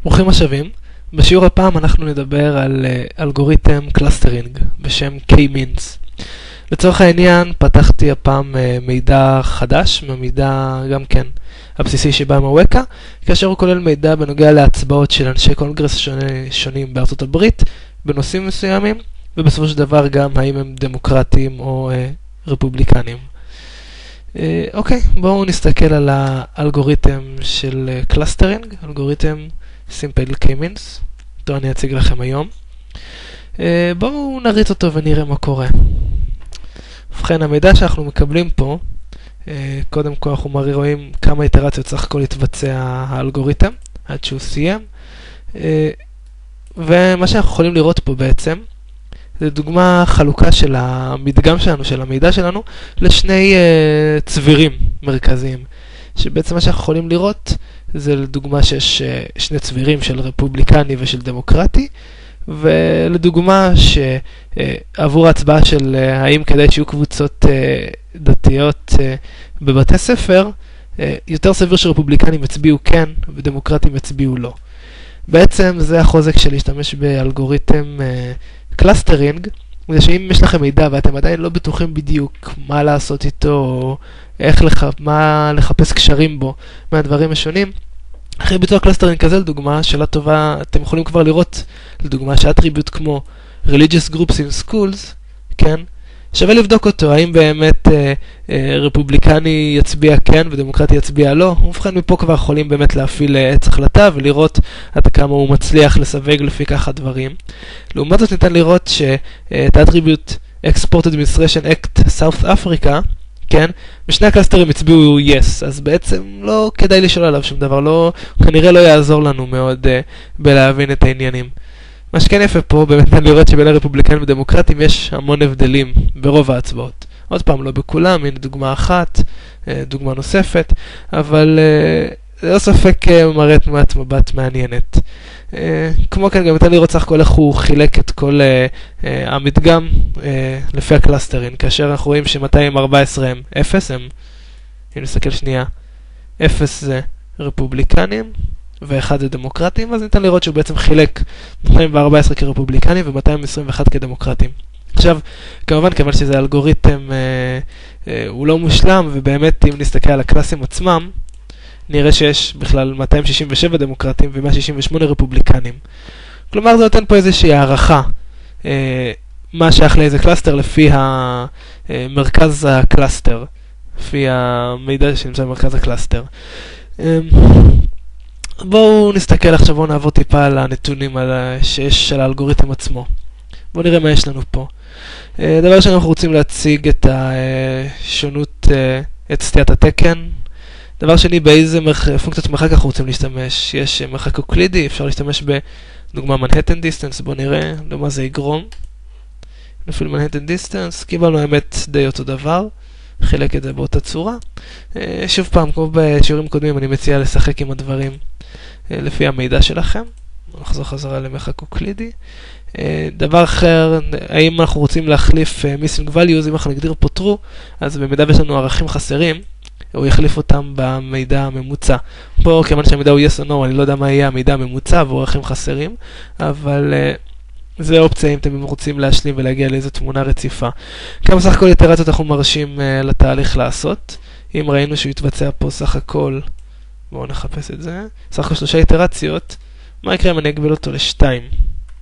ברוכים השבים. בשיעור הפעם אנחנו נדבר על אלגוריתם קלאסטרינג בשם K-means. לצורך העניין פתחתי הפעם מידע חדש, מהמידע גם כן הבסיסי שבא מהווקה, כאשר הוא כולל מידע בנוגע להצבעות של אנשי קונגרס שונים בארצות הברית בנושאים מסוימים, ובסופו של דבר גם האם הם דמוקרטים או רפובליקנים. אוקיי, בואו נסתכל על האלגוריתם של קלאסטרינג, אלגוריתם Simple K-means, אותו אני אציג לכם היום. בואו נריץ אותו ונראה מה קורה. ובכן, המידע שאנחנו מקבלים פה, קודם כל אנחנו רואים כמה איטרציות סך הכל יתבצע האלגוריתם עד שהוא סיים. ומה שאנחנו יכולים לראות פה בעצם, זה דוגמה חלוקה של המדגם שלנו, של המידע שלנו, לשני צבירים מרכזיים. שבעצם מה שאנחנו יכולים לראות, זה לדוגמה שיש שני צבירים של רפובליקני ושל דמוקרטי, ולדוגמה שעבור ההצבעה של האם כדאי שיהיו קבוצות דתיות בבתי ספר, יותר סביר שרפובליקנים יצביעו כן ודמוקרטים יצביעו לא. בעצם זה החוזק של להשתמש באלגוריתם קלאסטרינג, זה שאם יש לכם מידע ואתם עדיין לא בטוחים בדיוק מה לעשות איתו, או מה לחפש קשרים בו מהדברים השונים, אחרי ביצוע קלאסטרינג כזה, לדוגמה, שאלה טובה, אתם יכולים כבר לראות, לדוגמה, שהאטריביוט כמו Religious Groups in Schools, כן? שווה לבדוק אותו, האם באמת רפובליקני יצביע כן ודמוקרטי יצביע לא. ובכן, מפה כבר יכולים באמת להפעיל עץ החלטה ולראות עד כמה הוא מצליח לסווג לפי ככה דברים. לעומת זאת ניתן לראות שאת האטריביוט Export Administration Act South Africa, כן? בשני הקלאסטרים הצביעו yes, אז בעצם לא כדאי לשאול עליו שום דבר, הוא כנראה לא יעזור לנו מאוד בלהבין את העניינים. מה שכן יפה פה, באמת אני לראות שבין הרפובליקנים ודמוקרטים יש המון הבדלים ברוב ההצבעות. עוד פעם, לא בכולם, הנה דוגמה אחת, דוגמה נוספת, אבל לא ספק מראה תמונת מבט מעניינת. כמו כן, גם ניתן לראות סך הכל איך הוא חילק את כל המדגם לפי הקלאסטרים, כאשר אנחנו רואים ש-214 הם 0, אם נסתכל שנייה, 0 זה רפובליקנים, ו1 זה דמוקרטים, אז ניתן לראות שהוא בעצם חילק 214 כרפובליקנים ו221 כדמוקרטים. עכשיו, כמובן, כיוון שזה אלגוריתם, הוא לא מושלם, ובאמת אם נסתכל על הקלאסים עצמם, נראה שיש בכלל 267 דמוקרטים ו168 רפובליקנים. כלומר, זה נותן פה איזושהי הערכה, מה שייך לאיזה קלאסטר לפי מרכז הקלאסטר, לפי המידע שנמצא במרכז הקלאסטר. בואו נסתכל עכשיו, בואו נעבור טיפה על הנתונים שיש של האלגוריתם עצמו. בואו נראה מה יש לנו פה. דבר ראשון, אנחנו רוצים להציג את השונות, את סטיית התקן. דבר שני, באיזה פונקציות מרחק אנחנו רוצים להשתמש. יש מרחק אוקלידי, אפשר להשתמש בדוגמה מנהטן דיסטנס, בואו נראה למה זה יגרום. נפעיל מנהטן דיסטנס, קיבלנו האמת די אותו דבר, חילק את זה באותה צורה. שוב פעם, כמו בשיעורים קודמים, אני מציע לשחק עם הדברים לפי המידע שלכם. נחזור חזרה למרחק אוקלידי. דבר אחר, האם אנחנו רוצים להחליף missing values, אם אנחנו נגדיר פה true, אז במידה יש לנו ערכים חסרים, הוא יחליף אותם במידע הממוצע. פה, כיוון שהמידע הוא yes או no, אני לא יודע מה יהיה המידע הממוצע ועבור ערכים חסרים, אבל זה אופציה אם אתם רוצים להשלים ולהגיע לאיזו תמונה רציפה. כמה סך הכל איטרציות אנחנו מרשים לתהליך לעשות. אם ראינו שהוא יתבצע פה סך הכל, בואו נחפש את זה, סך הכל 3 איטרציות, מה יקרה אם אני אגביל אותו ל2?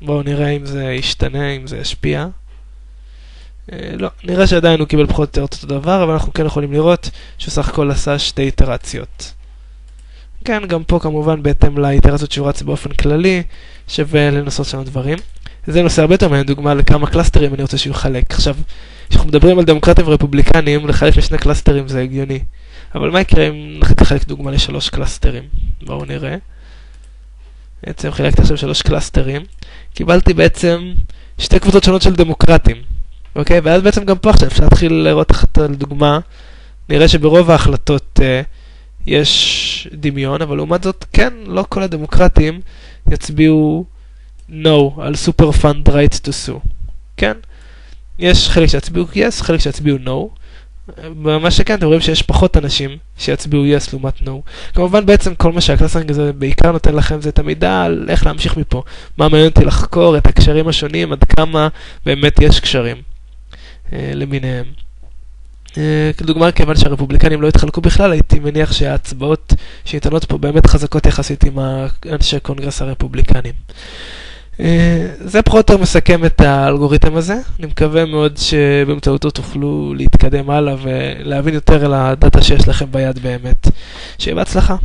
בואו נראה אם זה ישתנה, אם זה ישפיע. לא, נראה שעדיין הוא קיבל פחות או יותר אותו דבר, אבל אנחנו כן יכולים לראות שסך הכל עשה 2 איטרציות. כן, גם פה כמובן בהתאם לאיטרציות שהוא רץ באופן כללי, שווה לנסות שם דברים. זה נושא הרבה יותר מעניין, דוגמה לכמה קלאסטרים אני רוצה שהוא יחלק. עכשיו, כשאנחנו מדברים על דמוקרטים ורפובליקנים, לחלק לשני קלאסטרים זה הגיוני. אבל מה יקרה אם נחליט לחלק דוגמה ל3 קלאסטרים? בואו נראה. בעצם חילקתי עכשיו 3 קלאסטרים. קיבלתי בעצם 2 קבוצות שונות של דמוקרטים. אוקיי? ואז בעצם גם פה עכשיו אפשר להתחיל לראות אחת לדוגמה. נראה שברוב ההחלטות יש דמיון, אבל לעומת זאת, כן, לא כל הדמוקרטים יצביעו no על super fund right to sue. כן? יש חלק שיצביעו yes, חלק שיצביעו no, במה שכן, אתם רואים שיש פחות אנשים שיצביעו yes לעומת no. כמובן בעצם כל מה שהקלאסרינג הזה בעיקר נותן לכם זה את המידע על איך להמשיך מפה. מה מעניין אותי לחקור את הקשרים השונים, עד כמה באמת יש קשרים למיניהם. כדוגמה, כיוון שהרפובליקנים לא התחלקו בכלל, הייתי מניח שההצבעות שניתנות פה באמת חזקות יחסית עם אנשי קונגרס הרפובליקנים. זה פחות או יותר מסכם את האלגוריתם הזה. אני מקווה מאוד שבאמצעותו תוכלו להתקדם הלאה ולהבין יותר על הדאטה שיש לכם ביד באמת. שיהיה בהצלחה.